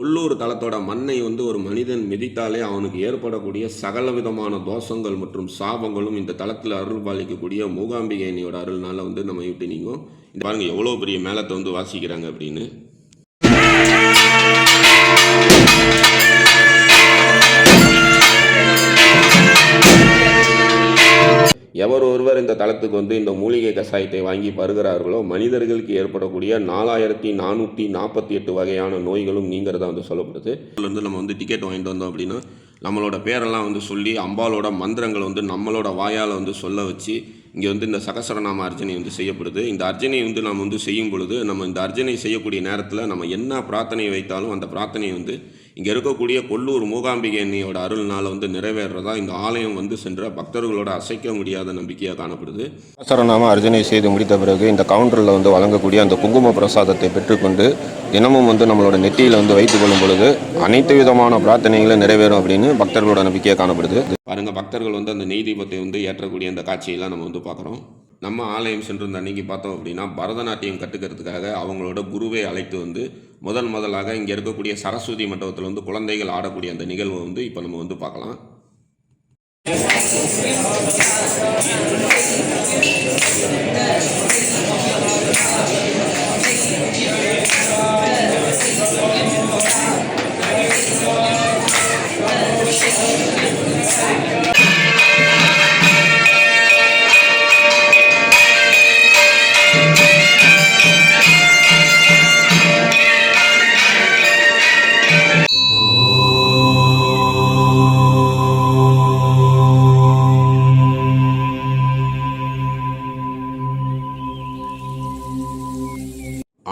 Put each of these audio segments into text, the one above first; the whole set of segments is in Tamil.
உள்ளூர் தலத்தோட மண்ணை வந்து ஒரு மனிதன் மிதித்தாலே அவனுக்கு ஏற்படக்கூடிய சகல விதமான தோஷங்கள் மற்றும் சாபங்களும் இந்த தலத்தில் அருள் பாலிக்கக்கூடிய மூகாம்பிகை அன்னையோட அருள்னால வந்து நம்ம விட்டு நீங்கும். பாருங்க எவ்வளோ பெரிய மேளத்தை வந்து வாசிக்கிறாங்க அப்படின்னு. எவர் ஒருவர் இந்த தளத்துக்கு வந்து இந்த மூலிகை கஷாயத்தை வாங்கி பருகிறார்களோ மனிதர்களுக்கு ஏற்படக்கூடிய 4448 வகையான நோய்களும் நீங்கிறதா வந்து சொல்லப்படுது. வந்து நம்ம வந்து டிக்கெட் வாங்கிட்டு வந்தோம் அப்படின்னா நம்மளோட பேரெல்லாம் வந்து சொல்லி அம்பாலோட மந்திரங்களை வந்து நம்மளோட வாயால் வந்து சொல்ல வச்சு இங்கே வந்து இந்த சகசரநாம அர்ச்சனை வந்து செய்யப்படுது. இந்த அர்ச்சனை வந்து நம்ம வந்து செய்யும் பொழுது நம்ம இந்த அர்ச்சனை செய்யக்கூடிய நேரத்தில் நம்ம என்ன பிரார்த்தனை வைத்தாலும் அந்த பிரார்த்தனை வந்து இங்கே இருக்கக்கூடிய கொல்லூர் மூகாம்பிகை அன்னையோட அருள்னால் வந்து நிறைவேறதா இந்த ஆலயம் வந்து சென்ற பக்தர்களோட அசைக்க முடியாத நம்பிக்கையாக காணப்படுது. சகசரநாம அர்ச்சனை செய்து முடித்த பிறகு இந்த கவுண்டரில் வந்து வழங்கக்கூடிய அந்த குங்கும பிரசாதத்தை பெற்றுக்கொண்டு தினமும் வந்து நம்மளோட நெற்றியில் வந்து வைத்துக் கொள்ளும் பொழுது அனைத்து விதமான பிரார்த்தனைகளும் நிறைவேறும் அப்படின்னு பக்தர்களோட நம்பிக்கையாக காணப்படுது. பாருங்க, பக்தர்கள் வந்து அந்த நெய் தீபத்தை வந்து ஏற்றக்கூடிய அந்த காட்சியெல்லாம் நம்ம வந்து பார்க்குறோம். நம்ம ஆலயம் சென்றிருந்த அன்னைக்கு பார்த்தோம் அப்படின்னா பரதநாட்டியம் கற்றுக்கிறதுக்காக அவங்களோட குருவை அழைத்து வந்து முதலாக இங்கே இருக்கக்கூடிய சரஸ்வதி மண்டபத்தில் வந்து குழந்தைகள் ஆடக்கூடிய அந்த நிகழ்வை வந்து இப்போ நம்ம வந்து பார்க்கலாம்.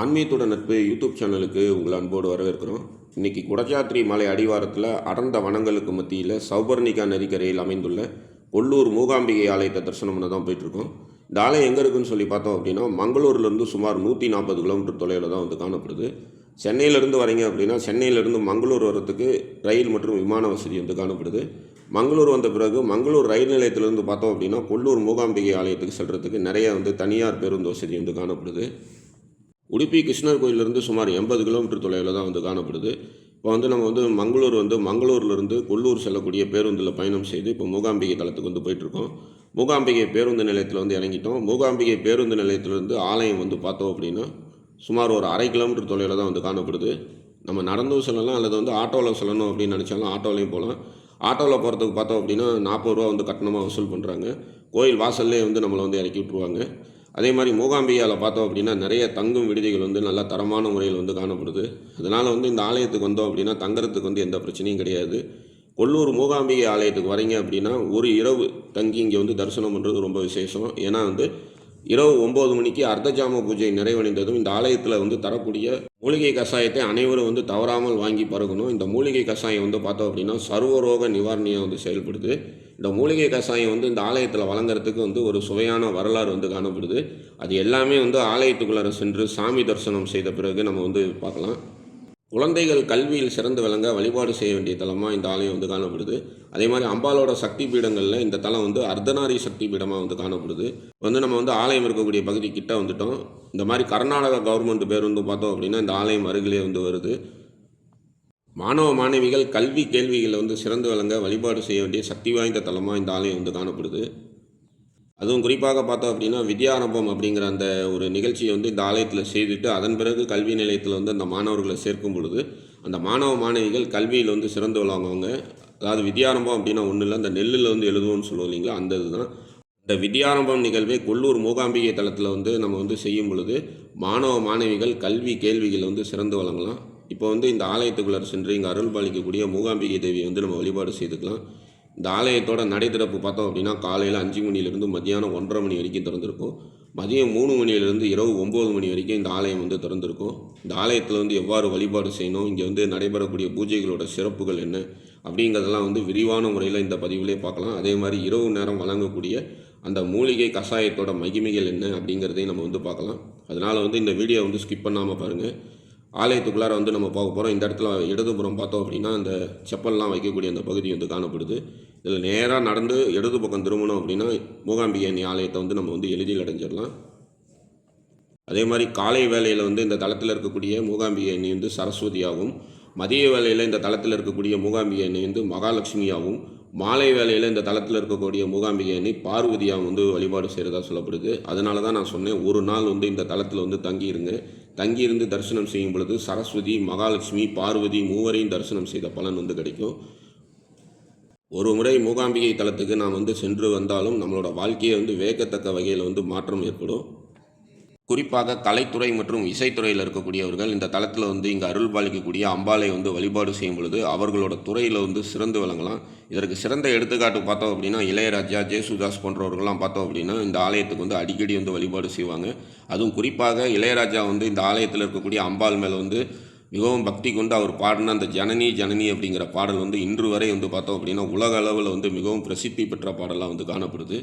ஆன்மீகத்தோட நட்பு யூடியூப் சேனலுக்கு உங்களை அன்போடு வரவேற்கிறோம். இன்றைக்கி குடஜாத்ரி மலை அடிவாரத்தில் அடர்ந்த வனங்களுக்கு மத்தியில் சௌபர்ணிகா நதிக்கரையில் அமைந்துள்ள கொல்லூர் மூகாம்பிகை ஆலயத்தை தரிசனம் பண்ண தான் போயிட்டுருக்கோம். இந்த ஆலயம் எங்கே இருக்குன்னு சொல்லி பார்த்தோம் அப்படின்னா மங்களூர்லேருந்து சுமார் 140 கிலோமீட்டர் தொலைவில் தான் வந்து காணப்படுது. சென்னையிலேருந்து வரீங்க அப்படின்னா சென்னையிலேருந்து மங்களூர் வரத்துக்கு ரயில் மற்றும் விமான வசதி வந்து காணப்படுது. மங்களூர் வந்த பிறகு மங்களூர் ரயில் நிலையத்திலேருந்து பார்த்தோம் அப்படின்னா கொல்லூர் மூகாம்பிகை ஆலயத்துக்கு செல்கிறதுக்கு நிறைய வந்து தனியார் பேருந்து வசதி வந்து காணப்படுது. உடுப்பி கிருஷ்ணர் கோயிலிருந்து சுமார் 80 கிலோமீட்டர் தொலைவில் தான் வந்து காணப்படுது. இப்போ வந்து நம்ம வந்து மங்களூர்லேருந்து கொல்லூர் செல்லக்கூடிய பேருந்தில் பயணம் செய்து இப்போ மூகாம்பிகை தளத்துக்கு வந்து போயிட்டுருக்கோம். மூகாம்பிகை பேருந்து நிலையத்தில் வந்து இறங்கிட்டோம். மூகாம்பிகை பேருந்து நிலையத்திலேருந்து ஆலயம் வந்து பார்த்தோம் அப்படின்னா சுமார் ஒரு 1/2 கிலோமீட்டர் தொலைவில் தான் வந்து காணப்படுது. நம்ம நடந்தும் செல்லலாம் அல்லது வந்து ஆட்டோவில் செல்லணும் அப்படின்னு நினச்சாலும் ஆட்டோலையும் போகலாம். ஆட்டோவில் போகிறதுக்கு பார்த்தோம் அப்படின்னா 40 ரூபா வந்து கட்டணமாக வசூல் பண்ணுறாங்க. கோயில் வாசல்லே வந்து நம்மளை வந்து இறக்கி விட்ருவாங்க. அதே மாதிரி மூகாம்பிகையால் பார்த்தோம் அப்படின்னா நிறைய தங்கும் விடுதிகள் வந்து நல்ல தரமான முறையில் வந்து காணப்படுது. அதனால் வந்து இந்த ஆலயத்துக்கு வந்தோம் அப்படின்னா தங்குறதுக்கு வந்து எந்த பிரச்சனையும் கிடையாது. கொல்லூர் மூகாம்பிகை ஆலயத்துக்கு வரீங்க அப்படின்னா ஒரு இரவு தங்கி இங்கே வந்து தரிசனம் பண்ணுறது ரொம்ப விசேஷம். ஏன்னா வந்து இரவு 9 மணிக்கு அர்த்தஜாம பூஜை நிறைவடைந்ததும் இந்த ஆலயத்தில் வந்து தரக்கூடிய மூலிகை கஷாயத்தை அனைவரும் வந்து தவறாமல் வாங்கி பருகணும். இந்த மூலிகை கஷாயம் வந்து பார்த்தோம் அப்படின்னா சர்வரோக நிவாரணியாக வந்து செயல்படுது. இந்த மூலிகை கஷாயம் வந்து இந்த ஆலயத்தில் வழங்குறதுக்கு வந்து ஒரு சுவையான வரலாறு வந்து காணப்படுது. அது எல்லாமே வந்து ஆலயத்துக்குள்ளார சென்று சாமி தரிசனம் செய்த பிறகு நம்ம வந்து பார்க்கலாம். குழந்தைகள் கல்வியில் சிறந்து விளங்க வழிபாடு செய்ய வேண்டிய தலமாக இந்த ஆலயம் வந்து காணப்படுது. அதே மாதிரி அம்பாலோட சக்தி பீடங்களில் இந்த தலம் வந்து அர்த்தநாரி சக்தி பீடமாக வந்து காணப்படுது. வந்து நம்ம வந்து ஆலயம் இருக்கக்கூடிய பகுதி கிட்ட வந்துட்டோம். இந்த மாதிரி கர்நாடகா கவர்மெண்ட் பேருந்து பார்த்தோம் அப்படின்னா இந்த ஆலயம் அருகிலே வந்து வருது. மாணவ மாணவிகள் கல்வி கேள்விகளில் வந்து சிறந்து விளங்க வழிபாடு செய்ய வேண்டிய சக்தி வாய்ந்த தலமாக இந்த ஆலயம் வந்து காணப்படுது. அதுவும் குறிப்பாக பார்த்தோம் அப்படின்னா வித்யாரம்பம் அப்படிங்கிற அந்த ஒரு நிகழ்ச்சியை வந்து இந்த ஆலயத்தில் செய்துட்டு அதன் பிறகு கல்வி நிலையத்தில் வந்து அந்த மாணவர்களை சேர்க்கும் பொழுது அந்த மாணவ மாணவிகள் கல்வியில் வந்து சிறந்து விளங்குவாங்க. அதாவது வித்யாரம்பம் அப்படின்னா ஒன்றும் இல்லை, அந்த நெல்லில் வந்து எழுதுவோம்னு சொல்லுவோம் இல்லைங்களா, அந்த இதுதான். இந்த வித்யாரம்பம் நிகழ்வை கொல்லூர் மூகாம்பிகை தளத்தில் வந்து நம்ம வந்து செய்யும் பொழுது மாணவ மாணவிகள் கல்வி கேள்விகள் வந்து சிறந்து வழங்கலாம். இப்போ வந்து இந்த ஆலயத்துக்குள்ளே சென்று இங்கே அருள் பாலிக்கக்கூடிய மூகாம்பிகை தேவியை வந்து நம்ம வழிபாடு செய்துக்கலாம். இந்த ஆலயத்தோட நடை திறப்பு பார்த்தோம் அப்படின்னா காலையில் 5 மணிலேருந்து மதியானம் 1:30 மணி வரைக்கும் திறந்திருக்கும். மதியம் 3 மணிலேருந்து இரவு 9 மணி வரைக்கும் இந்த ஆலயம் வந்து திறந்திருக்கும். இந்த ஆலயத்தில் வந்து எவ்வாறு வழிபாடு செய்யணும், இங்கே வந்து நடைபெறக்கூடிய பூஜைகளோட சிறப்புகள் என்ன அப்படிங்கிறதெல்லாம் வந்து விரிவான முறையில் இந்த பதிவிலே பார்க்கலாம். அதே மாதிரி இரவு நேரம் வழங்கக்கூடிய அந்த மூலிகை கஷாயத்தோட மகிமைகள் என்ன அப்படிங்கிறதையும் நம்ம வந்து பார்க்கலாம். அதனால் வந்து இந்த வீடியோ வந்து ஸ்கிப் பண்ணாமல் பாருங்கள். ஆலயத்துக்குள்ளார வந்து நம்ம பார்க்க போகிறோம். இந்த இடத்துல இடதுபுறம் பார்த்தோம் அப்படின்னா அந்த செப்பல்லாம் வைக்கக்கூடிய அந்த பகுதி வந்து காணப்படுது. இதில் நேராக நடந்து இடது பக்கம் திரும்பணும் அப்படின்னா மூகாம்பிகை அன்னை ஆலயத்தை வந்து நம்ம வந்து எளிதில் அடைஞ்சிடலாம். அதே மாதிரி காலை வேளையில் வந்து இந்த தளத்தில் இருக்கக்கூடிய மூகாம்பிகை அன்னை வந்து சரஸ்வதியாகவும் மதிய வேளையில் இந்த தளத்தில் இருக்கக்கூடிய மூகாம்பிகை அன்னை வந்து மகாலட்சுமியாகவும், மாலை வேளையில் இந்த தளத்தில் இருக்கக்கூடிய மூகாம்பிகை அன்னை பார்வதியாகவும் வந்து வழிபாடு செய்கிறதா சொல்லப்படுது. அதனால தான் நான் சொன்னேன், ஒரு நாள் வந்து இந்த தளத்தில் வந்து தங்கியிருங்க. தங்கியிருந்து தரிசனம் செய்யும் பொழுது சரஸ்வதி, மகாலட்சுமி, பார்வதி மூவரையும் தரிசனம் செய்த பலன் வந்து கிடைக்கும். ஒரு முறை மூகாம்பிகை தலத்துக்கு நாம் வந்து சென்று வந்தாலும் நம்மளோட வாழ்க்கையை வந்து வியக்கத்தக்க வகையில் வந்து மாற்றம் ஏற்படும். குறிப்பாக கலைத்துறை மற்றும் இசைத்துறையில் இருக்கக்கூடியவர்கள் இந்த தளத்தில் வந்து இங்கே அருள் பாலிக்கக்கூடிய அம்பாளை வந்து வழிபாடு செய்யும் பொழுது அவர்களோட துறையில் வந்து சிறந்து விளங்கலாம். இதற்கு சிறந்த எடுத்துக்காட்டு பார்த்தோம் அப்படின்னா இளையராஜா, ஜேசுதாஸ் போன்றவர்கள்லாம் பார்த்தோம் அப்படின்னா இந்த ஆலயத்துக்கு வந்து அடிக்கடி வந்து வழிபாடு செய்வாங்க. அதுவும் குறிப்பாக இளையராஜா வந்து இந்த ஆலயத்தில் இருக்கக்கூடிய அம்பாள் மேலே வந்து மிகவும் பக்தி கொண்டு அவர் பாடின அந்த ஜனனி ஜனனி அப்படிங்கிற பாடல் வந்து இன்று வரை வந்து பார்த்தோம் அப்படின்னா உலக அளவில் வந்து மிகவும் பிரசித்தி பெற்ற பாடலாக வந்து காணப்படுது.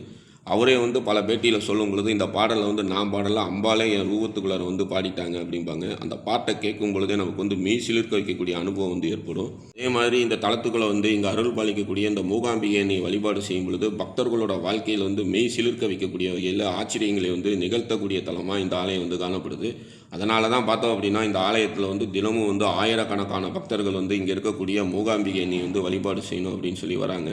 அவரே வந்து பல பேட்டியில் சொல்லும் பொழுது இந்த பாடலை வந்து நான் பாடலாம், அம்பாலே என் ரூபத்துக்குள்ளார வந்து பாடிட்டாங்க அப்படிம்பாங்க. அந்த பாட்டை கேட்கும் பொழுதே நமக்கு வந்து மெய் சிலிர்க்க வைக்கக்கூடிய அனுபவம் வந்து ஏற்படும். அதே மாதிரி இந்த தலத்துக்குள்ளே வந்து இங்கே அருள் பாலிக்கக்கூடிய இந்த மூகாம்பிகை அன்னை வழிபாடு செய்யும் பொழுது பக்தர்களோட வாழ்க்கையில் வந்து மெய் சிலிர்க்க வைக்கக்கூடிய வகையில் ஆச்சரியங்களை வந்து நிகழ்த்தக்கூடிய தலமாக இந்த ஆலயம் வந்து காணப்படுது. அதனால தான் பார்த்தோம் அப்படின்னா இந்த ஆலயத்தில் வந்து தினமும் வந்து ஆயிரக்கணக்கான பக்தர்கள் வந்து இங்கே இருக்கக்கூடிய மூகாம்பிகை அன்னை வந்து வழிபாடு செய்யணும் அப்படின்னு சொல்லி வராங்க.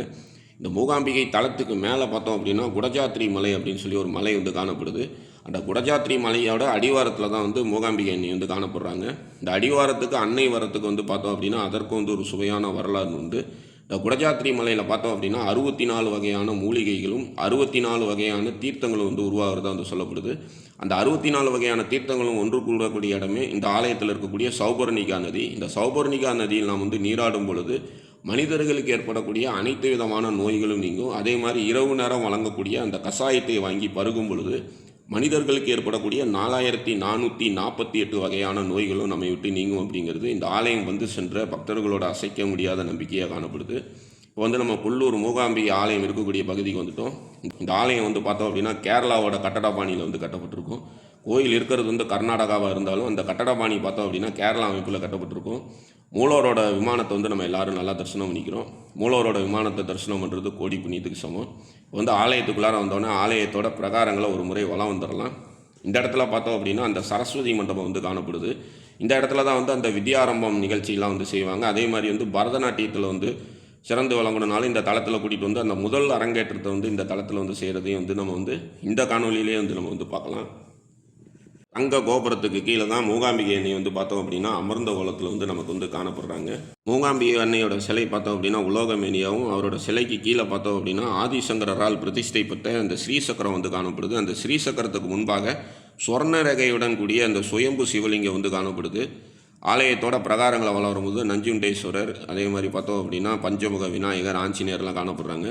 இந்த மூகாம்பிகை தலத்துக்கு மேலே பார்த்தோம் அப்படின்னா குடஜாத்திரி மலை அப்படின்னு சொல்லி ஒரு மலை வந்து காணப்படுது. அந்த குடஜாத்திரி மலையோட அடிவாரத்தில் தான் வந்து மூகாம்பிகை அன்னை வந்து காணப்படுறாங்க. இந்த அடிவாரத்துக்கு அன்னை வரத்துக்கு வந்து பார்த்தோம் அப்படின்னா அதற்கும் வந்து ஒரு சுவையான வரலாறு உண்டு. இந்த குடஜாத்திரி மலையில் பார்த்தோம் அப்படின்னா 64 வகையான மூலிகைகளும் 64 வகையான தீர்த்தங்களும் வந்து உருவாகிறதா வந்து சொல்லப்படுது. அந்த 64 வகையான தீர்த்தங்களும் ஒன்று கூடக்கூடிய இடமே இந்த ஆலயத்தில் இருக்கக்கூடிய சௌபர்ணிகா நதி. இந்த சௌபர்ணிகா நதியில் நாம் வந்து நீராடும் பொழுது மனிதர்களுக்கு ஏற்படக்கூடிய அனைத்து விதமான நோய்களும் நீங்கும். அதே மாதிரி இரவு நேரம் வழங்கக்கூடிய அந்த கஷாயத்தை வாங்கி பருகும் பொழுது மனிதர்களுக்கு ஏற்படக்கூடிய 4448 வகையான நோய்களும் நம்மை விட்டு நீங்கும் அப்படிங்கிறது இந்த ஆலயம் வந்து சென்ற பக்தர்களோட அசைக்க முடியாத நம்பிக்கையாக காணப்படுது. இப்போ வந்து நம்ம கொல்லூர் மூகாம்பிகை ஆலயம் இருக்கக்கூடிய பகுதிக்கு வந்துட்டோம். இந்த ஆலயம் வந்து பார்த்தோம் அப்படின்னா கேரளாவோட கட்டட பாணியில் வந்து கட்டப்பட்டிருக்கும். கோயில் இருக்கிறது வந்து கர்நாடகாவாக இருந்தாலும் அந்த கட்டட பாணி பார்த்தோம் அப்படின்னா கேரளா அமைப்பில் கட்டப்பட்டிருக்கும். மூலவரோட விமானத்தை வந்து நம்ம எல்லோரும் நல்லா தரிசனம் பண்ணிக்கிறோம். மூலவரோட விமானத்தை தரிசனம் பண்ணுறது கோடி புண்ணியத்துக்கு சமம். இப்போ வந்து ஆலயத்துக்குள்ளார வந்தோடனே ஆலயத்தோட பிரகாரங்களை ஒரு முறை வலம் வந்துடலாம். இந்த இடத்துல பார்த்தோம் அப்படின்னா அந்த சரஸ்வதி மண்டபம் வந்து காணப்படுது. இந்த இடத்துல தான் வந்து அந்த வித்யாரம்பம் நிகழ்ச்சியெலாம் வந்து செய்வாங்க. அதே மாதிரி வந்து பரதநாட்டியத்தில் வந்து சிறந்து வழங்கணுனாலும் இந்த தளத்தில் கூட்டிகிட்டு வந்து அந்த முதல் அரங்கேற்றத்தை வந்து இந்த தளத்தில் வந்து செய்கிறதையும் வந்து நம்ம வந்து இந்த காணொலியிலே வந்து நம்ம வந்து பார்க்கலாம். தங்க கோபுரத்துக்கு கீழே தான் மூகாம்பிகை அன்னை வந்து பார்த்தோம் அப்படின்னா அமர்ந்த கோலத்தில் வந்து நமக்கு வந்து காணப்படுறாங்க. மூகாம்பிகை அன்னையோட சிலை பார்த்தோம் அப்படின்னா உலோகமேனியாகவும் அவரோட சிலைக்கு கீழே பார்த்தோம் அப்படின்னா ஆதிசங்கரால் பிரதிஷ்டை பெற்ற அந்த ஸ்ரீசக்கரம் வந்து காணப்படுது. அந்த ஸ்ரீசக்கரத்துக்கு முன்பாக சொர்ண ரேகையுடன் கூடிய அந்த சுயம்பு சிவலிங்கம் வந்து காணப்படுது. ஆலயத்தோட பிரகாரங்களை வளரும்போது நஞ்சுண்டேஸ்வரர், அதே மாதிரி பார்த்தோம் அப்படின்னா பஞ்சமுக விநாயகர், ஆஞ்சநேயர்லாம் காணப்படுறாங்க.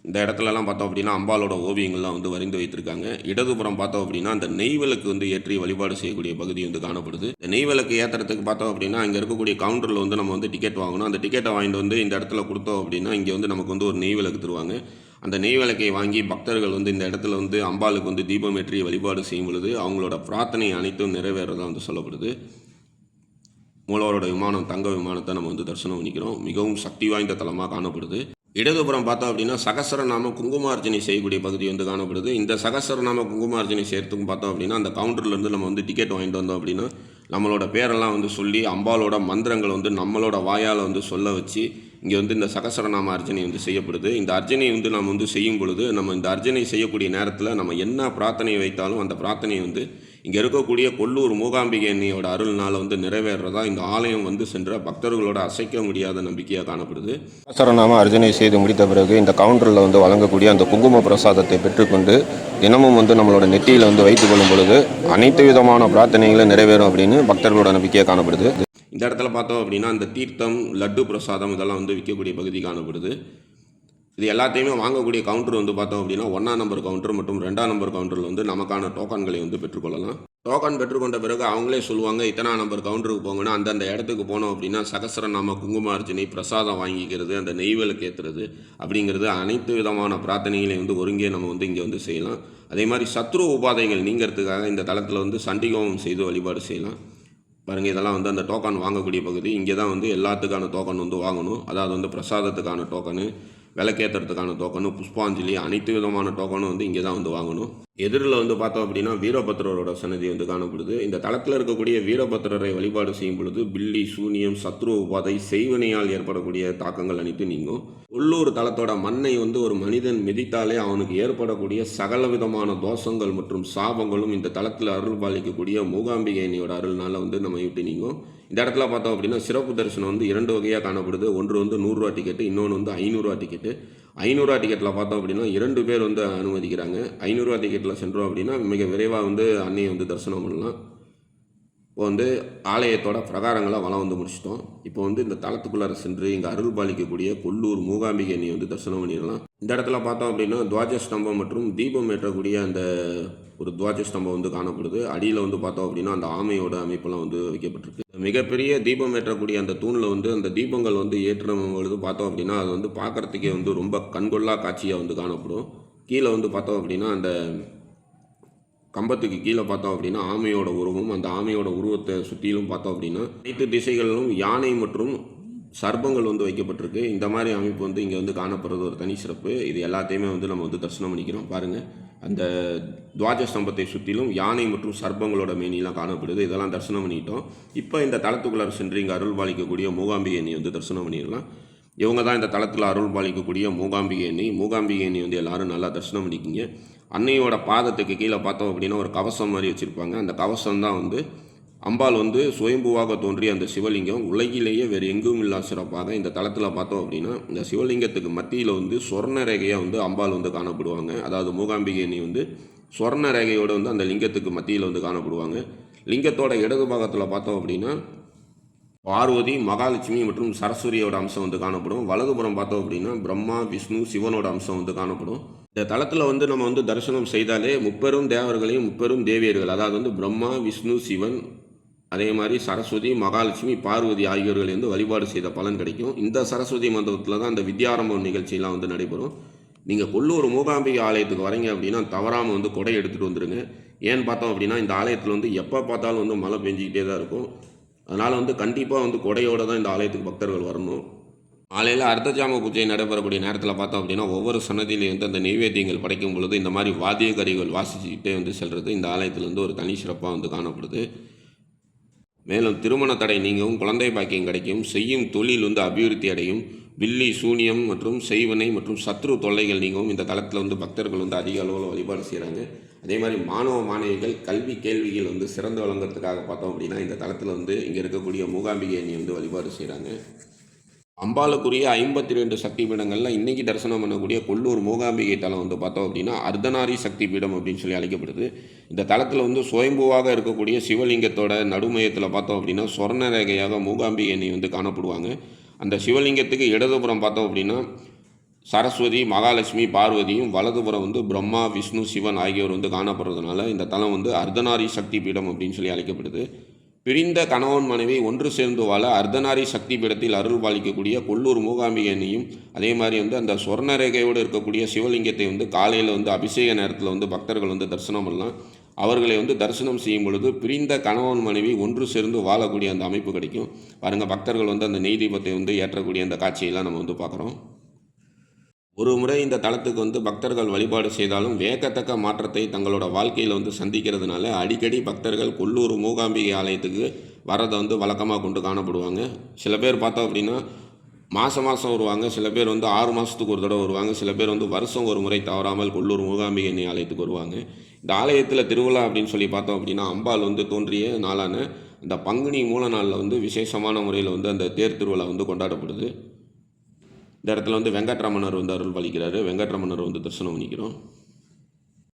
இந்த இடத்துலலாம் பார்த்தோம் அப்படின்னா அம்பாலோட ஓவியங்கள்லாம் வந்து வரைந்து வைத்திருக்காங்க. இடதுபுறம் பார்த்தோம் அப்படின்னா அந்த நெய்விளக்கு வந்து ஏற்றி வழிபாடு செய்யக்கூடிய பகுதி வந்து காணப்படுது. இந்த நெய்விளக்கு ஏற்றுறதுக்கு பார்த்தோம் அப்படின்னா இங்கே இருக்கக்கூடிய கவுண்டரில் வந்து நம்ம வந்து டிக்கெட் வாங்கணும். அந்த டிக்கெட்டை வாங்கிட்டு வந்து இந்த இடத்துல கொடுத்தோம் அப்படின்னா இங்கே வந்து நமக்கு வந்து ஒரு நெய்விளக்கு தருவாங்க. அந்த நெய்விளக்கை வாங்கி பக்தர்கள் வந்து இந்த இடத்துல வந்து அம்பாளுக்கு வந்து தீபம் ஏற்றி வழிபாடு செய்யும் பொழுது அவங்களோட பிரார்த்தனை அனைத்தும் நிறைவேறதா வந்து சொல்லப்படுது. மூலவரோட விமானம், தங்க விமானத்தை நம்ம வந்து தரிசனம் பண்ணிக்கிறோம். மிகவும் சக்தி வாய்ந்த தலமாக காணப்படுது. இடதுபுறம் பார்த்தோம் அப்படின்னா சகசரநாம குங்குமார்ச்சனை செய்யக்கூடிய பகுதி வந்து காணப்படுது. இந்த சகசரநாம குங்குமார்ச்சனை செய்கிறதுக்கும் பார்த்தோம் அப்படின்னா அந்த கவுண்டர்லேருந்து நம்ம வந்து டிக்கெட் வாங்கிட்டு வந்தோம் அப்படின்னா நம்மளோட பேரெல்லாம் வந்து சொல்லி அம்பாலோட மந்திரங்கள் வந்து நம்மளோட வாயால் வந்து சொல்ல வச்சு இங்கே வந்து இந்த சகசரநாம அர்ச்சனை வந்து செய்யப்படுது. இந்த அர்ச்சனை வந்து நம்ம வந்து செய்யும் பொழுது நம்ம இந்த அர்ச்சனை செய்யக்கூடிய நேரத்தில் நம்ம என்ன பிரார்த்தனை வைத்தாலும் அந்த பிரார்த்தனை வந்து இங்கே இருக்கக்கூடிய கொல்லூர் மூகாம்பிகை அன்னையோட அருள்னால் வந்து நிறைவேறதா இந்த ஆலயம் வந்து சென்ற பக்தர்களோட அசைக்க முடியாத நம்பிக்கையாக காணப்படுது. சகசரநாம அர்ச்சனை செய்து முடித்த பிறகு இந்த கவுண்டரில் வந்து வழங்கக்கூடிய அந்த குங்கும பிரசாதத்தை பெற்றுக்கொண்டு தினமும் வந்து நம்மளோட நெற்றியில் வந்து வைத்துக் கொள்ளும் பொழுது அனைத்து விதமான பிரார்த்தனைகளும் நிறைவேறும் அப்படின்னு பக்தர்களோட நம்பிக்கையாக காணப்படுது. இந்த இடத்துல பார்த்தோம் அப்படின்னா இந்த தீர்த்தம், லட்டு பிரசாதம் இதெல்லாம் வந்து விற்கக்கூடிய பகுதி காணப்படுது. இது எல்லாத்தையுமே வாங்கக்கூடிய கவுண்டர் வந்து பார்த்தோம் அப்படின்னா 1ஆம் நம்பர் கவுண்டர் மற்றும் 2ஆம் நம்பர் கவுண்டரில் வந்து நமக்கான டோக்கன்களை வந்து பெற்றுக்கொள்ளலாம். டோக்கன் பெற்றுக்கொண்ட பிறகு அவங்களே சொல்லுவாங்க இத்தனாம் நம்பர் கவுண்டருக்கு போங்கன்னா அந்தந்த இடத்துக்கு போனோம் அப்படின்னா சகசரநாம குங்குமார்ச்சனை, பிரசாதம் வாங்கிக்கிறது, அந்த நெய்விளக்கு ஏற்றுறது அப்படிங்கிறது அனைத்து விதமான பிரார்த்தனைகளையும் வந்து ஒருங்கே நம்ம வந்து இங்கே வந்து செய்யலாம். அதே மாதிரி சத்ரு உபாதைகள் நீங்கிறதுக்காக இந்த தளத்தில் வந்து சண்டிகோமம் செய்து வழிபாடு செய்யலாம். பாருங்கள், இதெல்லாம் வந்து அந்த டோக்கன் வாங்கக்கூடிய பகுதி. இங்கே தான் வந்து எல்லாத்துக்கான டோக்கன் வந்து வாங்கணும். அதாவது வந்து பிரசாதத்துக்கான டோக்கனு, விளக்கேற்றுறதுக்கான டோக்கனு, புஷ்பாஞ்சலி அனைத்து விதமான டோக்கனும் வந்து இங்கே தான் வந்து வாங்கணும். எதிரில் வந்து பார்த்தோம் அப்படின்னா வீரபத்ரரோட சன்னதி வந்து காணப்படுது. இந்த தளத்தில் இருக்கக்கூடிய வீரபத்ரரை வழிபாடு செய்யும் பொழுது பில்லி, சூனியம், சத்ரு உபாதை, செய்வினையால் ஏற்படக்கூடிய தாக்கங்கள் அனைத்து நீங்கும். உள்ளூர் தளத்தோட மண்ணை வந்து ஒரு மனிதன் மிதித்தாலே அவனுக்கு ஏற்படக்கூடிய சகல விதமான தோஷங்கள் மற்றும் சாபங்களும் இந்த தளத்தில் அருள் பாலிக்கக்கூடிய மூகாம்பிகை அன்னையோட அருள்னால வந்து நம்ம விட்டு நீங்கும். இந்த இடத்துல பார்த்தோம் அப்படின்னா சிறப்பு தரிசனம் வந்து 2 வகையாக காணப்படுது. ஒன்று வந்து 100 ரூபா டிக்கெட்டு, இன்னொன்று வந்து 500 ரூபா டிக்கெட்டு. 500 ரூபா டிக்கெட்டில் பார்த்தோம் அப்படின்னா 2 பேர் வந்து அனுமதிக்கிறாங்க. 500 ரூபா டிக்கெட்டில் சென்றோம் அப்படின்னா மிக விரைவாக வந்து அன்னையை வந்து தரிசனம் பண்ணலாம். இப்போ வந்து ஆலயத்தோட பிரகாரங்களை வளம் வந்து முடிச்சிட்டோம். இப்போ வந்து இந்த தளத்துக்குள்ளார சென்று இங்கே அருள் பாலிக்கக்கூடிய கொல்லூர் மூகாம்பிகை அன்னையை வந்து தரிசனம் பண்ணிடலாம். இந்த இடத்துல பார்த்தோம் அப்படின்னா துவாஜ ஸ்தம்பம் மற்றும் தீபம் ஏற்றக்கூடிய அந்த ஒரு துவாஜ ஸ்தம்பம் வந்து காணப்படுது. அடியில் வந்து பார்த்தோம் அப்படின்னா அந்த ஆமையோட அமைப்பெல்லாம் வந்து வைக்கப்பட்டிருக்கு. மிகப்பெரிய தீபம் ஏற்றக்கூடிய அந்த தூணில் வந்து அந்த தீபங்கள் வந்து ஏற்றும் பொழுது பார்த்தோம் அப்படின்னா அது வந்து பார்க்குறதுக்கே வந்து ரொம்ப கண்கொள்ளா காட்சியாக வந்து காணப்படும். கீழே வந்து பார்த்தோம் அப்படின்னா அந்த கம்பத்துக்கு கீழே பார்த்தோம் அப்படின்னா ஆமையோட உருவம், அந்த ஆமையோட உருவத்தை சுற்றிலும் பார்த்தோம் அப்படின்னா அனைத்து திசைகளிலும் யானை மற்றும் சர்ப்பங்கள் வந்து வைக்கப்பட்டிருக்கு. இந்த மாதிரி அமைப்பு வந்து இங்கே வந்து காணப்படுறது ஒரு தனி சிறப்பு. இது எல்லாத்தையுமே வந்து நம்ம வந்து தரிசனம் பண்ணிக்கிறோம். பாருங்கள், அந்த துவாஜ ஸ்தம்பத்தை சுற்றிலும் யானை மற்றும் சர்ப்பங்களோட மேனிலாம் காணப்படுது. இதெல்லாம் தரிசனம் பண்ணிட்டோம். இப்போ இந்த தளத்துக்குள்ளார சென்று இங்கே அருள் பாலிக்கக்கூடிய மூகாம்பிகை அன்னை வந்து தரிசனம் பண்ணிடலாம். இவங்க தான் இந்த தளத்தில் அருள் பாலிக்கக்கூடிய மூகாம்பிகை அன்னை. மூகாம்பிகை அன்னை வந்து எல்லோரும் நல்லா தரிசனம் பண்ணிக்கிங்க. அன்னையோட பாதத்துக்கு கீழே பார்த்தோம் அப்படின்னா ஒரு கவசம் மாதிரி வச்சுருப்பாங்க. அந்த கவசம் தான் வந்து அம்பாள் வந்து சுயம்புவாக தோன்றிய அந்த சிவலிங்கம். உலகிலேயே வேறு எங்கும் இல்லா சிறப்பாக இந்த தளத்தில் பார்த்தோம் அப்படின்னா இந்த சிவலிங்கத்துக்கு மத்தியில் வந்து சொர்ண ரேகையாக வந்து அம்பாள் வந்து காணப்படுவாங்க. அதாவது மூகாம்பிகை அன்னை வந்து சொர்ண ரேகையோடு வந்து அந்த லிங்கத்துக்கு மத்தியில் வந்து காணப்படுவாங்க. லிங்கத்தோட இடது பாகத்தில் பார்த்தோம் அப்படின்னா பார்வதி, மகாலட்சுமி மற்றும் சரஸ்வதியோட அம்சம் வந்து காணப்படும். வலதுபுறம் பார்த்தோம் அப்படின்னா பிரம்மா, விஷ்ணு, சிவனோட அம்சம் வந்து காணப்படும். இந்த தளத்தில் வந்து நம்ம வந்து தரிசனம் செய்தாலே முப்பெரும் தேவர்களையும் முப்பெரும் தேவியர்கள், அதாவது வந்து பிரம்மா, விஷ்ணு, சிவன், அதே மாதிரி சரஸ்வதி, மகாலட்சுமி, பார்வதி ஆகியோர்களை வந்து வழிபாடு செய்த பலன் கிடைக்கும். இந்த சரஸ்வதி மண்டபத்தில் தான் அந்த வித்யாரம்பம் நிகழ்ச்சியெல்லாம் வந்து நடைபெறும். நீங்கள் கொல்லூர் மூகாம்பிகை ஆலயத்துக்கு வரீங்க அப்படின்னா தவறாமல் வந்து கொடை எடுத்துகிட்டு வந்துடுங்க. ஏன்னு பார்த்தோம் அப்படின்னா இந்த ஆலயத்தில் வந்து எப்போ பார்த்தாலும் வந்து மழை பெஞ்சிக்கிட்டே தான் இருக்கும். அதனால் வந்து கண்டிப்பாக வந்து கொடையோடு தான் இந்த ஆலயத்துக்கு பக்தர்கள் வரணும். ஆலையில் அர்த்தஜாம பூஜை நடைபெறக்கூடிய நேரத்தில் பார்த்தோம் அப்படின்னா ஒவ்வொரு சன்னதியிலையும் வந்து அந்த நெய்வேத்தியங்கள் படைக்கும் பொழுது இந்த மாதிரி வாத்திய கருவிகள் வாசிச்சுக்கிட்டே வந்து செல்வது இந்த ஆலயத்தில் வந்து ஒரு தனி சிறப்பாக வந்து காணப்படுது. மேலும் திருமண தடை நீங்கவும், குழந்தை பாக்கியம் கிடைக்கும், செய்யும் தொழில் வந்து அபிவிருத்தி அடையும், வில்லி, சூனியம் மற்றும் செய்வனை மற்றும் சத்ரு தொல்லைகள் நீங்கவும் இந்த தளத்தில் வந்து பக்தர்கள் வந்து அதிக அளவில் வழிபாடு செய்கிறாங்க. அதே மாதிரி மாணவ மாணவிகள் கல்வி கேள்விகள் வந்து சிறந்து வழங்குறதுக்காக பார்த்தோம் அப்படின்னா இந்த தளத்தில் வந்து இங்கே இருக்கக்கூடிய மூகாம்பிகை அன்னை வந்து வழிபாடு செய்கிறாங்க. அம்பாளுக்குரிய 52 சக்தி பீடங்களில் இன்றைக்கி தரிசனம் பண்ணக்கூடிய கொல்லூர் மூகாம்பிகை தலம் வந்து பார்த்தோம் அப்படின்னா அர்த்தநாரி சக்தி பீடம் அப்படின்னு சொல்லி அழைக்கப்படுது. இந்த தலத்தில் வந்து சுயம்புவாக இருக்கக்கூடிய சிவலிங்கத்தோட நடுமையத்தில் பார்த்தோம் அப்படின்னா சொர்ண ரேகையாக மூகாம்பிகை அன்னை வந்து காணப்படுவாங்க. அந்த சிவலிங்கத்துக்கு இடதுபுறம் பார்த்தோம் அப்படின்னா சரஸ்வதி, மகாலட்சுமி, பார்வதியும், வலதுபுறம் வந்து பிரம்மா, விஷ்ணு, சிவன் ஆகியோர் வந்து காணப்படுறதுனால இந்த தலம் வந்து அர்த்தநாரி சக்தி பீடம் அப்படின்னு சொல்லி அழைக்கப்படுது. பிரிந்த கணவன் மனைவி ஒன்று சேர்ந்து வாழ அர்த்தநாரி சக்தி பீடத்தில் அருள் பாலிக்கக்கூடிய கொல்லூர் மூகாம்பிகை அன்னையும், அதே மாதிரி வந்து அந்த சொர்ண ரேகையோடு இருக்கக்கூடிய சிவலிங்கத்தை வந்து காலையில் வந்து அபிஷேக நேரத்தில் வந்து பக்தர்கள் வந்து தரிசனம் பண்ணலாம். அவர்களை வந்து தரிசனம் செய்யும் பொழுது பிரிந்த கணவன் மனைவி ஒன்று சேர்ந்து வாழக்கூடிய அந்த அமைப்பு கிடைக்கும். பாருங்கள், பக்தர்கள் வந்து அந்த நெய் தீபத்தை வந்து ஏற்றக்கூடிய அந்த காட்சியெல்லாம் நம்ம வந்து பார்க்குறோம். ஒரு முறை இந்த தலத்துக்கு வந்து பக்தர்கள் வழிபாடு செய்தாலும் வியக்கத்தக்க மாற்றத்தை தங்களோட வாழ்க்கையில் வந்து சந்திக்கிறதுனால அடிக்கடி பக்தர்கள் கொல்லூர் மூகாம்பிகை ஆலயத்துக்கு வரதை வந்து வழக்கமாக கொண்டு காணப்படுவாங்க. சில பேர் பார்த்தோம் அப்படின்னா மாதம் வருவாங்க, சில பேர் வந்து 6 மாதத்துக்கு ஒரு தடவை வருவாங்க, சில பேர் வந்து வருஷம் ஒரு முறை தவறாமல் கொல்லூர் மூகாம்பிகை அன்னை ஆலயத்துக்கு வருவாங்க. இந்த ஆலயத்தில் திருவிழா அப்படின்னு சொல்லி பார்த்தோம் அப்படின்னா அம்பாள் வந்து தோன்றிய நாளான இந்த பங்குனி மூல நாளில் வந்து விசேஷமான முறையில் வந்து அந்த தேர் திருவிழா வந்து கொண்டாடப்படுது. இந்த இடத்துல வந்து வெங்கட்ரமணர் வந்து அருள் பாலிக்கிறாரு. வெங்கட்ரமணர் வந்து தரிசனம் பண்ணிக்கிறோம்.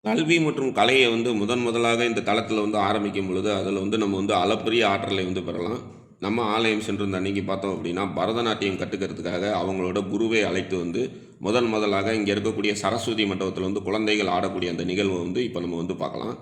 கல்வி மற்றும் கலையை வந்து முதலாக இந்த தளத்தில் வந்து ஆரம்பிக்கும் பொழுது அதில் வந்து நம்ம வந்து அளப்பரிய ஆற்றலை வந்து பெறலாம். நம்ம ஆலயம் சென்றிருந்த அன்றைக்கி பார்த்தோம் அப்படின்னா பரதநாட்டியம் கற்றுக்கிறதுக்காக அவங்களோட குருவை அழைத்து வந்து முதலாக இங்கே இருக்கக்கூடிய சரஸ்வதி மண்டபத்தில் வந்து குழந்தைகள் ஆடக்கூடிய அந்த நிகழ்வை வந்து இப்போ நம்ம வந்து பார்க்கலாம்.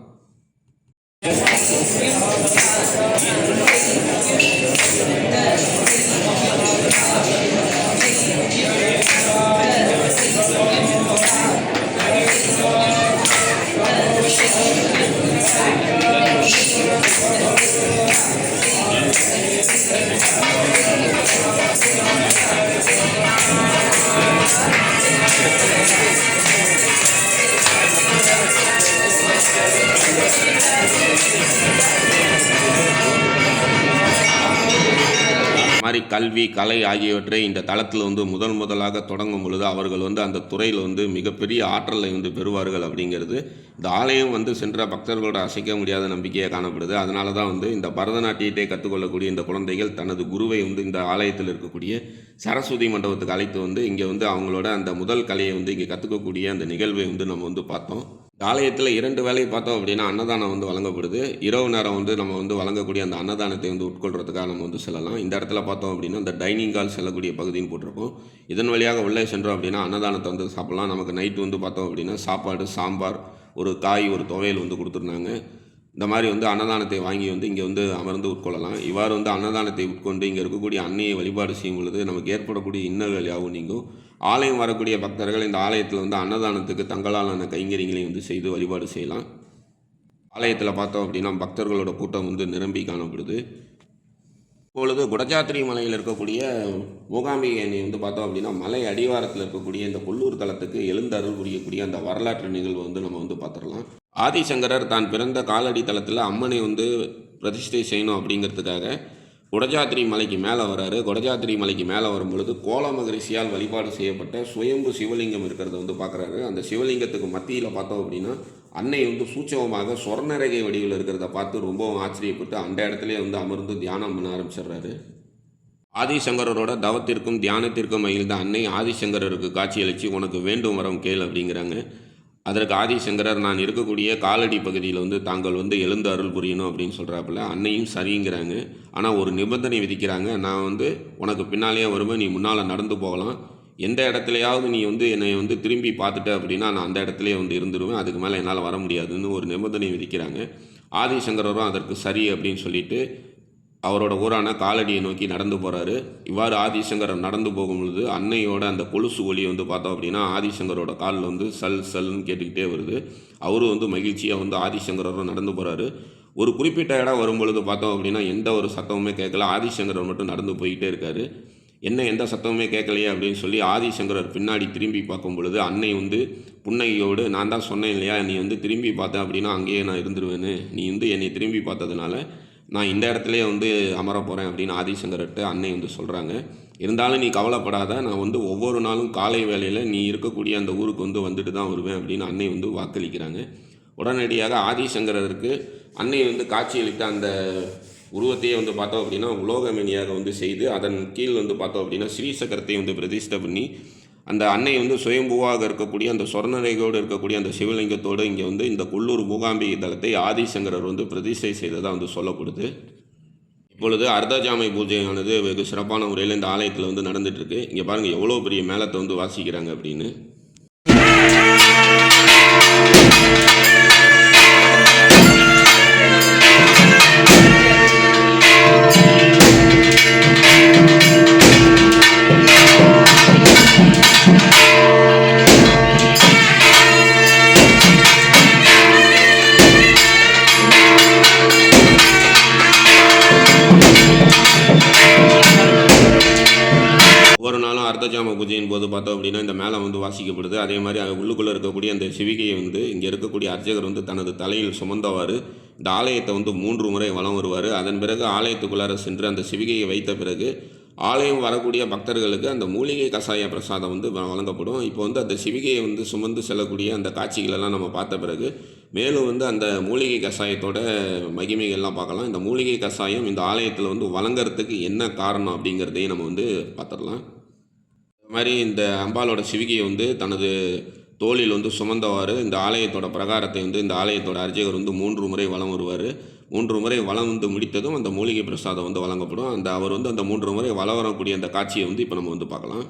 கல்வி, கலை ஆகியவற்றை இந்த தளத்தில் வந்து முதலாக தொடங்கும் பொழுது அவர்கள் வந்து அந்த துறையில் வந்து மிகப்பெரிய ஆற்றலை வந்து பெறுவார்கள் அப்படிங்கிறது இந்த ஆலயம் வந்து சென்ற பக்தர்களோட அசைக்க முடியாத நம்பிக்கையாக காணப்படுது. அதனால தான் வந்து இந்த பரதநாட்டியத்தை கற்றுக்கொள்ளக்கூடிய இந்த குழந்தைகள் தனது குருவை வந்து இந்த ஆலயத்தில் இருக்கக்கூடிய சரஸ்வதி மண்டபத்துக்கு அழைத்து வந்து இங்கே வந்து அவங்களோட அந்த முதல் கலையை வந்து இங்கே கற்றுக்கக்கூடிய அந்த நிகழ்வை வந்து நம்ம வந்து பார்த்தோம். இந்த ஆலயத்தில் 2 வேளை பார்த்தோம் அப்படின்னா அன்னதானம் வந்து வழங்கப்படுது. இரவு நேரம் வந்து நம்ம வந்து வழங்கக்கூடிய அந்த அன்னதானத்தை வந்து உட்கொள்றதுக்காக நம்ம வந்து செல்லலாம். இந்த இடத்துல பார்த்தோம் அப்படின்னா இந்த டைனிங் ஹால் செல்லக்கூடிய பகுதின்னு போட்டிருக்கோம். இதன் வழியாக உள்ளே சென்றோம் அப்படின்னா அன்னதானத்தை வந்து சாப்பிட்லாம். நமக்கு நைட்டு வந்து பார்த்தோம் அப்படின்னா சாப்பாடு, சாம்பார், ஒரு காய், ஒரு துவையல் வந்து கொடுத்துருந்தாங்க. இந்த மாதிரி வந்து அன்னதானத்தை வாங்கி வந்து இங்கே வந்து அமர்ந்து உட்கொள்ளலாம். இவ்வாறு வந்து அன்னதானத்தை உட்கொண்டு இங்கே இருக்கக்கூடிய அன்னையை வழிபாடு செய்யும் பொழுது நமக்கு ஏற்படக்கூடிய இன்னல்கள் யாவும் நீங்கும். ஆலயம் வரக்கூடிய பக்தர்கள் இந்த ஆலயத்தில் வந்து அன்னதானத்துக்கு தங்களாலான கைங்கரியங்களை வந்து செய்து வழிபாடு செய்யலாம். ஆலயத்தில் பார்த்தோம் அப்படின்னா பக்தர்களோட கூட்டம் வந்து நிரம்பி காணப்படுது. இப்பொழுது குடஜாத்திரி மலையில் இருக்கக்கூடிய மூகாம்பிகை அன்னை வந்து பார்த்தோம் அப்படின்னா மலை அடிவாரத்தில் இருக்கக்கூடிய இந்த கொல்லூர் தலத்துக்கு எழுந்தருள் புரியக்கூடிய அந்த வரலாற்று நிகழ்வு வந்து நம்ம வந்து பார்த்துடலாம். ஆதிசங்கரர் தான் பிறந்த காலடி தலத்தில் அம்மனை வந்து பிரதிஷ்டை செய்யணும் அப்படிங்கிறதுக்காக குடஜாத்திரி மலைக்கு மேலே வராரு. குடஜாத்திரி மலைக்கு மேலே வரும்பொழுது கோல மகரிஷியால் வழிபாடு செய்யப்பட்ட சுயம்பு சிவலிங்கம் இருக்கிறத வந்து பார்க்குறாரு. அந்த சிவலிங்கத்துக்கு மத்தியில் பார்த்தோம் அப்படின்னா அன்னை வந்து சூட்சமமாக சொர்ணரேகை வடிவில் இருக்கிறத பார்த்து ரொம்பவும் ஆச்சரியப்பட்டு அந்த இடத்துல வந்து அமர்ந்து தியானம் பண்ண ஆரம்பிச்சிடுறாரு. ஆதிசங்கரோட தவத்திற்கும் தியானத்திற்கும் மகிழ்ந்த அன்னை ஆதிசங்கரருக்கு காட்சியளித்து உனக்கு வேண்டும் வரம் கேள் அப்படிங்கிறாங்க. அதற்கு ஆதிசங்கரர் நான் இருக்கக்கூடிய காலடி பகுதியில் வந்து தாங்கள் வந்து எழுந்து அருள் புரியணும் அப்படின்னு சொல்கிறாப்புல. அன்னையும் சரிங்கிறாங்க. ஆனால் ஒரு நிபந்தனை விதிக்கிறாங்க. நான் வந்து உனக்கு பின்னாலேயே வருவேன், நீ முன்னால் நடந்து போகலாம். எந்த இடத்துலையாவது நீ வந்து என்னை வந்து திரும்பி பார்த்துட்ட அப்படின்னா நான் அந்த இடத்துலையே வந்து இருந்துருவேன், அதுக்கு மேலே என்னால் வர முடியாதுன்னு ஒரு நிபந்தனை விதிக்கிறாங்க. ஆதிசங்கரரும் அதற்கு சரி அப்படின்னு சொல்லிட்டு அவரோட ஊரான காலடியை நோக்கி நடந்து போகிறாரு. இவ்வாறு ஆதிசங்கரர் நடந்து போகும்பொழுது அன்னையோட அந்த கொலுசு ஒலி வந்து பார்த்தோம் அப்படின்னா ஆதிசங்கரோட காலில் வந்து சல் சல்னு கேட்டுக்கிட்டே வருது. அவரும் வந்து மகிழ்ச்சியாக வந்து ஆதிசங்கரரும் நடந்து போகிறாரு. ஒரு குறிப்பிட்ட இடம் வரும்பொழுது பார்த்தோம் அப்படின்னா எந்த ஒரு சத்தமுமே கேட்கல. ஆதிசங்கரர் மட்டும் நடந்து போய்கிட்டே இருக்கார். என்ன எந்த சத்தமுமே கேட்கலையே அப்படின்னு சொல்லி ஆதிசங்கரர் பின்னாடி திரும்பி பார்க்கும் பொழுது அன்னை வந்து புன்னகையோடு நான் தான் சொன்னேன் இல்லையா, நீ வந்து திரும்பி பார்த்தேன் அப்படின்னா அங்கேயே நான் இருந்துருவேன்னு, நீ வந்து என்னை திரும்பி பார்த்ததுனால நான் இந்த இடத்துலையே வந்து அமர போகிறேன் அப்படின்னு ஆதிசங்கர்கிட்ட அன்னை வந்து சொல்கிறாங்க. இருந்தாலும் நீ கவலைப்படாத, நான் வந்து ஒவ்வொரு நாளும் காலை வேளையில் நீ இருக்கக்கூடிய அந்த ஊருக்கு வந்து வந்துட்டு தான் வருவேன் அப்படின்னு அன்னை வந்து வாக்களிக்கிறாங்க. உடனடியாக ஆதிசங்கரருக்கு அன்னை வந்து காட்சியளித்த அந்த உருவத்தையே வந்து பார்த்தோம் அப்படின்னா உலோகமணியாக வந்து செய்து அதன் கீழ் வந்து பார்த்தோம் அப்படின்னா ஸ்ரீசக்கரத்தை வந்து பிரதிஷ்டை பண்ணி அந்த அன்னை வந்து சுயம்புவாக இருக்கக்கூடிய அந்த சொர்ணரேகையோடு இருக்கக்கூடிய அந்த சிவலிங்கத்தோடு இங்கே வந்து இந்த கொல்லூர் மூகாம்பிகை தலத்தை ஆதிசங்கரர் வந்து பிரதிஷ்டை செய்ததாக வந்து சொல்லப்படுது. இப்பொழுது அர்த்தஜாமை பூஜையானது வெகு சிறப்பான முறையில் இந்த ஆலயத்தில் வந்து நடந்துகிட்ருக்கு. இங்கே பாருங்கள் எவ்வளோ பெரிய மேளத்தை வந்து வாசிக்கிறாங்க அப்படின்னு. ஒவ்வொரு நாளும் அர்த்தஜாம பூஜையின் போது பார்த்தோம் அப்படின்னா இந்த மேளம் வந்து வாசிக்கப்படுது. அதே மாதிரி உள்ளுக்குள்ளே இருக்கக்கூடிய அந்த சிவிகையை வந்து இங்கே இருக்கக்கூடிய அர்ச்சகர் வந்து தனது தலையில் சுமந்தவாறு இந்த ஆலயத்தை வந்து 3 முறை வலம் வருவார். அதன் பிறகு ஆலயத்துக்குள்ளார சென்று அந்த சிவிகையை வைத்த பிறகு ஆலயம் வரக்கூடிய பக்தர்களுக்கு அந்த மூலிகை கஷாய பிரசாதம் வந்து வழங்கப்படும். இப்போ வந்து அந்த சிவிகையை வந்து சுமந்து செல்லக்கூடிய அந்த காட்சிகளெல்லாம் நம்ம பார்த்த பிறகு மேலும் வந்து அந்த மூலிகை கஷாயத்தோட மகிமைகள்லாம் பார்க்கலாம். இந்த மூலிகை கஷாயம் இந்த ஆலயத்தில் வந்து வழங்குறதுக்கு என்ன காரணம் அப்படிங்கிறதையும் நம்ம வந்து பார்த்துடலாம். இந்த மாதிரி இந்த அம்பாலோட சிவிகையை வந்து தனது தோளில் வந்து சுமந்தவாறு இந்த ஆலயத்தோட பிரகாரத்தை வந்து இந்த ஆலயத்தோட அர்ச்சகர் வந்து 3 முறை வலம் வருவார். 3 முறை வலம் வந்து முடித்ததும் அந்த மூலிகை பிரசாதம் வந்து வழங்கப்படும். அவர் வந்து அந்த 3 முறை வலம் வரக்கூடிய அந்த காட்சியை வந்து இப்போ நம்ம வந்து பார்க்கலாம்.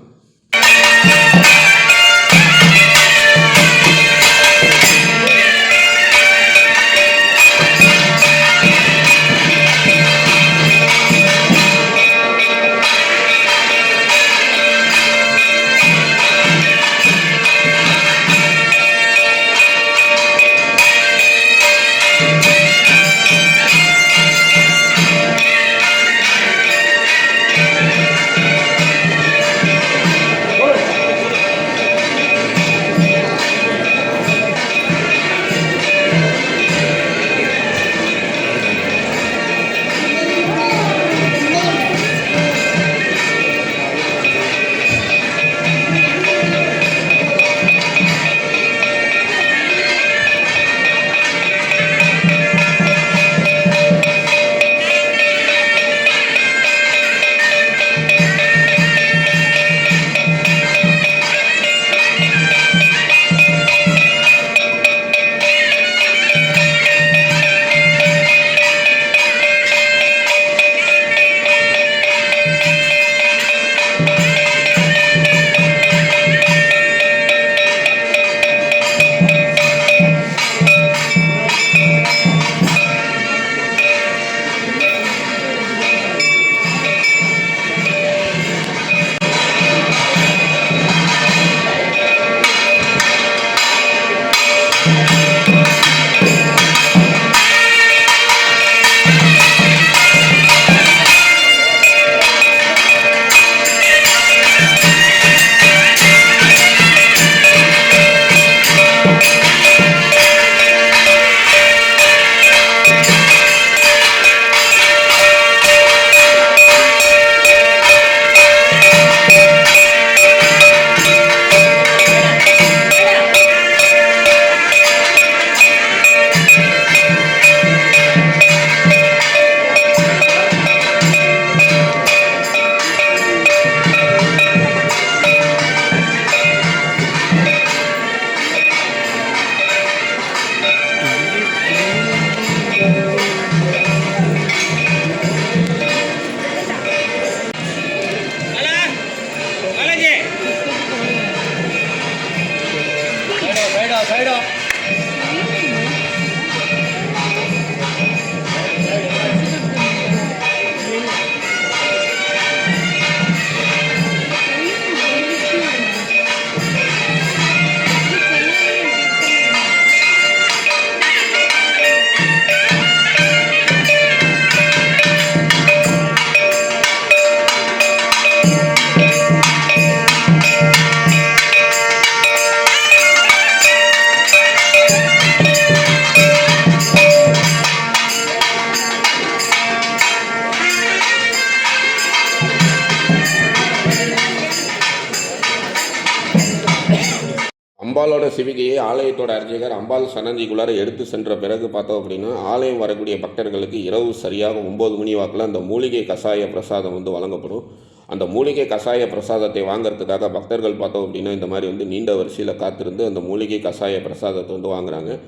அம்பாலோட சிவிகையை ஆலயத்தோட அர்ச்சகர் அம்பாள் சன்னதிக்குள்ளார எடுத்து சென்ற பிறகு பார்த்தோம் அப்படின்னா ஆலயம் வரக்கூடிய பக்தர்களுக்கு இரவு சரியாக 9 மணி வாக்கில் அந்த மூலிகை கஷாய பிரசாதம் வந்து வழங்கப்படும். அந்த மூலிகை கஷாய பிரசாதத்தை வாங்குறதுக்காக பக்தர்கள் பார்த்தோம் அப்படின்னா இந்த மாதிரி வந்து நீண்ட வரிசையில் காத்திருந்து அந்த மூலிகை கஷாய பிரசாதத்தை வந்து வாங்குறாங்க.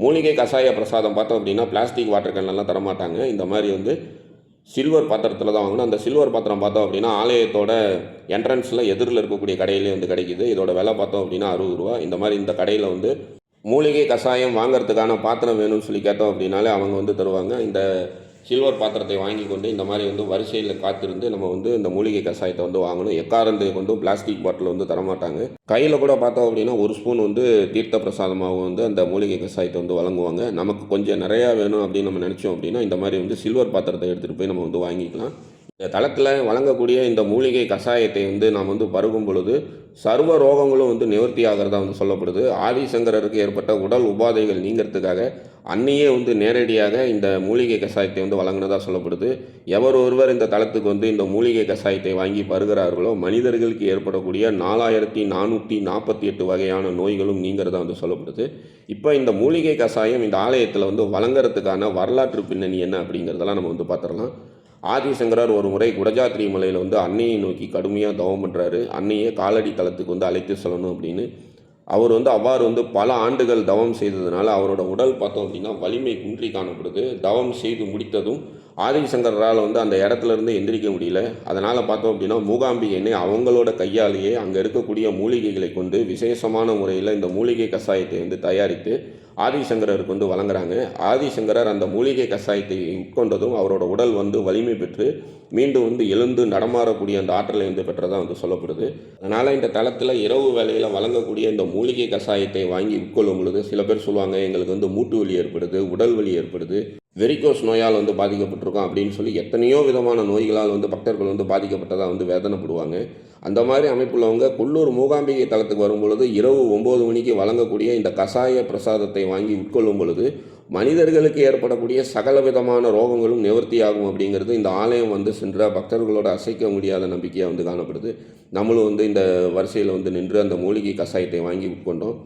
மூலிகை கஷாய பிரசாதம் பார்த்தோம் அப்படின்னா பிளாஸ்டிக் வாட்டர் கேன்லாம் தரமாட்டாங்க. இந்த மாதிரி வந்து சில்வர் பாத்திரத்தில் தான் வாங்கணும். அந்த சில்வர் பாத்திரம் பார்த்தோம் அப்படின்னா ஆலயத்தோட என்ட்ரன்ஸில் எதிரில் இருக்கக்கூடிய கடையிலே வந்து கிடைக்குது. இதோட விலை பார்த்தோம் அப்படின்னா 60 ரூபா. இந்த மாதிரி இந்த கடையில் வந்து மூலிகை கஷாயம் வாங்குறதுக்கான பாத்திரம் வேணும்னு சொல்லி கேட்டோம் அப்படின்னாலே அவங்க வந்து தருவாங்க. இந்த சில்வர் பாத்திரத்தை வாங்கி கொண்டு இந்த மாதிரி வந்து வரிசையில் காத்திருந்து நம்ம வந்து இந்த மூலிகை கஷாயத்தை வந்து வாங்கணும். எக்காரந்து கொண்டு பிளாஸ்டிக் பாட்டில் வந்து தரமாட்டாங்க. கையில் கூட பார்த்தோம் அப்படின்னா 1 ஸ்பூன் வந்து தீர்த்த பிரசாதமாகவும் வந்து அந்த மூலிகை கஷாயத்தை வந்து வழங்குவாங்க. நமக்கு கொஞ்சம் நிறையா வேணும் அப்படின்னு நம்ம நினச்சோம் அப்படின்னா இந்த மாதிரி வந்து சில்வர் பாத்திரத்தை எடுத்துகிட்டு போய் நம்ம வந்து வாங்கிக்கலாம். இந்த தளத்தில் வழங்கக்கூடிய இந்த மூலிகை கஷாயத்தை வந்து நாம் வந்து பருகும் பொழுது சர்வ ரோகங்களும் வந்து நிவர்த்தி ஆகிறதா வந்து சொல்லப்படுது. ஆதிசங்கரருக்கு ஏற்பட்ட உடல் உபாதைகள் நீங்கிறதுக்காக அன்னையே வந்து நேரடியாக இந்த மூலிகை கஷாயத்தை வந்து வழங்கினதாக சொல்லப்படுது. எவர் ஒருவர் இந்த தளத்துக்கு வந்து இந்த மூலிகை கஷாயத்தை வாங்கி பருகிறார்களோ மனிதர்களுக்கு ஏற்படக்கூடிய 4448 வகையான நோய்களும் நீங்கிறதா வந்து சொல்லப்படுது. இப்போ இந்த மூலிகை கஷாயம் இந்த ஆலயத்தில் வந்து வழங்குறதுக்கான வரலாற்று பின்னணி என்ன அப்படிங்கிறதெல்லாம் நம்ம வந்து பார்த்துடலாம். ஆதிசங்கரர் ஒரு முறை குடஜாத்திரி மலையில் வந்து அன்னையை நோக்கி கடுமையாக தவம் பண்ணுறாரு. அன்னையே காலடி தளத்துக்கு வந்து அழைத்து செல்லணும் அப்படின்னு. அவர் வந்து அவ்வாறு வந்து பல ஆண்டுகள் தவம் செய்ததுனால அவரோட உடல் பார்த்தோம் அப்படின்னா வலிமை குன்றி காணப்படுது. தவம் செய்து முடித்ததும் ஆதிசங்கரால் வந்து அந்த இடத்துல இருந்து எந்திரிக்க முடியல. அதனால் பார்த்தோம் அப்படின்னா மூகாம்பிகைன்னு அவங்களோட கையாலேயே அங்கே இருக்கக்கூடிய மூலிகைகளை கொண்டு விசேஷமான முறையில் இந்த மூலிகை கஷாயத்தை வந்து தயாரித்து ஆதிசங்கரருக்கு வந்து வழங்குறாங்க. ஆதிசங்கரர் அந்த மூலிகை கஷாயத்தை உட்கொண்டதும் அவரோட உடல் வந்து வலிமை பெற்று மீண்டும் வந்து எழுந்து நடமாறக்கூடிய அந்த ஆற்றலை வந்து பெற்றதாக வந்து சொல்லப்படுது. அதனால் இந்த தளத்தில் இரவு வேளையில் வழங்கக்கூடிய இந்த மூலிகை கஷாயத்தை வாங்கி உட்கொள்ளும் பொழுது சில பேர் சொல்லுவாங்க எங்களுக்கு வந்து மூட்டு வலி ஏற்படுது, உடல் வலி ஏற்படுது, வெரிகோஸ் நோயால் வந்து பாதிக்கப்பட்டிருக்கோம் அப்படின்னு சொல்லி எத்தனையோ விதமான நோய்களால் வந்து பக்தர்கள் வந்து பாதிக்கப்பட்டதாக வந்து வேதனைப்படுவாங்க. அந்த மாதிரி அமைப்புள்ளவங்க கொல்லூர் மூகாம்பிகை தலத்துக்கு வரும்பொழுது இரவு 9 மணிக்கு வழங்கக்கூடிய இந்த கஷாய பிரசாதத்தை வாங்கி உட்கொள்ளும் பொழுது மனிதர்களுக்கு ஏற்படக்கூடிய சகல விதமான ரோகங்களும் நிவர்த்தியாகும் அப்படிங்கிறது இந்த ஆலயம் வந்து சென்ற பக்தர்களோட அசைக்க முடியாத நம்பிக்கையாக வந்து காணப்படுது. நம்மளும் வந்து இந்த வரிசையில் வந்து நின்று அந்த மூலிகை கஷாயத்தை வாங்கி உட்கொண்டோம்.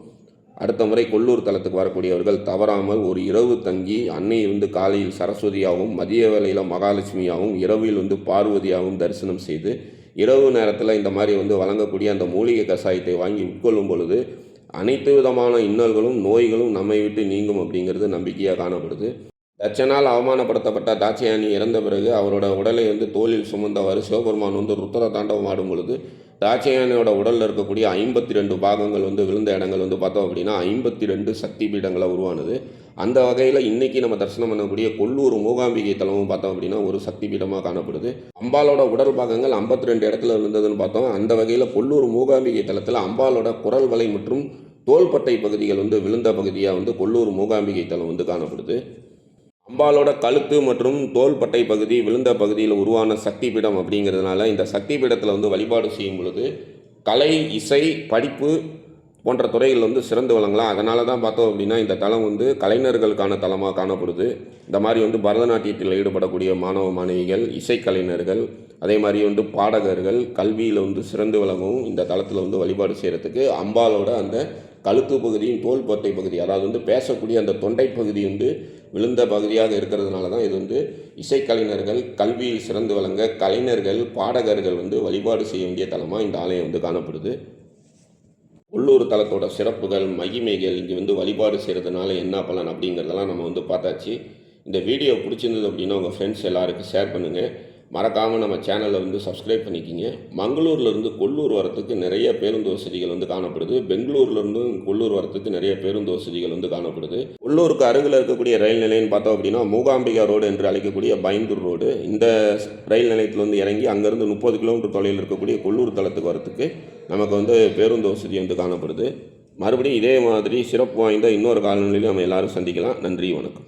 அடுத்த முறை கொல்லூர் தலத்துக்கு வரக்கூடியவர்கள் தவறாமல் ஒரு இரவு தங்கி அன்னை வந்து காலையில் சரஸ்வதியாகவும் மதிய வேளையில் மகாலட்சுமியாகவும் இரவில் வந்து பார்வதியாகவும் தரிசனம் செய்து இரவு நேரத்தில் இந்த மாதிரி வந்து வழங்கக்கூடிய அந்த மூலிகை கஷாயத்தை வாங்கி உட்கொள்ளும் பொழுது அனைத்து விதமான இன்னல்களும் நோய்களும் நம்மை விட்டு நீங்கும் அப்படிங்கிறது நம்பிக்கையாக காணப்படுது. தட்சனால் அவமானப்படுத்தப்பட்ட தாட்சயானி இறந்த பிறகு அவரோட உடலை வந்து தோளில் சுமந்தவாறு சிவபெருமான் வந்து ருத்ர தாண்டவம் ஆடும் பொழுது தாட்சயானியோட உடலில் இருக்கக்கூடிய 52 பாகங்கள் வந்து விழுந்த இடங்கள் வந்து பார்த்தோம் அப்படின்னா 52 சக்தி பீடங்களாக உருவானது. அந்த வகையில் இன்றைக்கி நம்ம தரிசனம் பண்ணக்கூடிய கொல்லூர் மூகாம்பிகை தலமும் பார்த்தோம் அப்படின்னா ஒரு சக்தி பீடமாக காணப்படுது. அம்பாலோட உடல் பாகங்கள் 52 இடத்துல விழுந்ததுன்னு பார்த்தோம். அந்த வகையில் கொல்லூர் மூகாம்பிகை தலத்தில் அம்பாலோட குரல் வலை மற்றும் தோள்பட்டை பகுதிகள் வந்து விழுந்த பகுதியாக வந்து கொல்லூர் மூகாம்பிகை தலம் வந்து காணப்படுது. அம்பாலோட கழுத்து மற்றும் தோள்பட்டை பகுதி விழுந்த பகுதியில் உருவான சக்தி பீடம் அப்படிங்கிறதுனால இந்த சக்தி பீடத்தில் வந்து வழிபாடு செய்யும் பொழுது கலை, இசை, படிப்பு போன்ற துறைகள் வந்து சிறந்து விளங்கலாம். அதனால தான் பார்த்தோம் அப்படின்னா இந்த தலம் வந்து கலைஞர்களுக்கான தலமாக காணப்படுது. இந்த மாதிரி வந்து பரதநாட்டியத்தில் ஈடுபடக்கூடிய மாணவ மாணவிகள், இசைக்கலைஞர்கள், அதே மாதிரி வந்து பாடகர்கள் கல்வியில் வந்து சிறந்து விளங்கவும் இந்த தலத்தில் வந்து வழிபாடு செய்கிறதுக்கு அம்பாலோட அந்த கழுத்து பகுதியும் தோள்பட்டை பகுதி அதாவது வந்து பேசக்கூடிய அந்த தொண்டை பகுதி வந்து விழுந்த பகுதியாக இருக்கிறதுனால தான் இது வந்து இசைக்கலைஞர்கள் கல்வியில் சிறந்து விளங்க கலைஞர்கள் பாடகர்கள் வந்து வழிபாடு செய்ய வேண்டிய தலமாக இந்த ஆலயம் வந்து காணப்படுது. உள்ளூர் தலத்தோட சிறப்புகள் மகிமைகள் இங்கே வந்து வழிபாடு செய்கிறதுனால என்ன பலன் அப்படிங்கிறதெல்லாம் நம்ம வந்து பார்த்தாச்சு. இந்த வீடியோ பிடிச்சிருந்தது அப்படின்னா உங்கள் ஃப்ரெண்ட்ஸ் எல்லாருக்கும் ஷேர் பண்ணுங்கள். மறக்காமல் நம்ம சேனலை வந்து சப்ஸ்கிரைப் பண்ணிக்கிங்க. மங்களூர்லேருந்து கொல்லூர் வரத்துக்கு நிறைய பேருந்து வசதிகள் வந்து காணப்படுது. பெங்களூர்லேருந்து கொல்லூர் வரத்துக்கு நிறைய பேருந்து வசதிகள் வந்து காணப்படுது. கொல்லூருக்கு அருகில் இருக்கக்கூடிய ரயில் நிலையம்னு பார்த்தோம் அப்படின்னா மூகாம்பிகா ரோடு என்று அழைக்கக்கூடிய பைந்தூர் ரோடு. இந்த ரயில் நிலையத்தில் வந்து இறங்கி அங்கேருந்து 30 கிலோமீட்டர் தொலைவில் இருக்கக்கூடிய கொல்லூர் தலத்துக்கு வரத்துக்கு நமக்கு வந்து பேருந்து வசதி வந்து காணப்படுது. மறுபடியும் இதே மாதிரி சிறப்பு வாய்ந்த இன்னொரு காலநிலையில் நம்ம எல்லோரும் சந்திக்கலாம். நன்றி, வணக்கம்.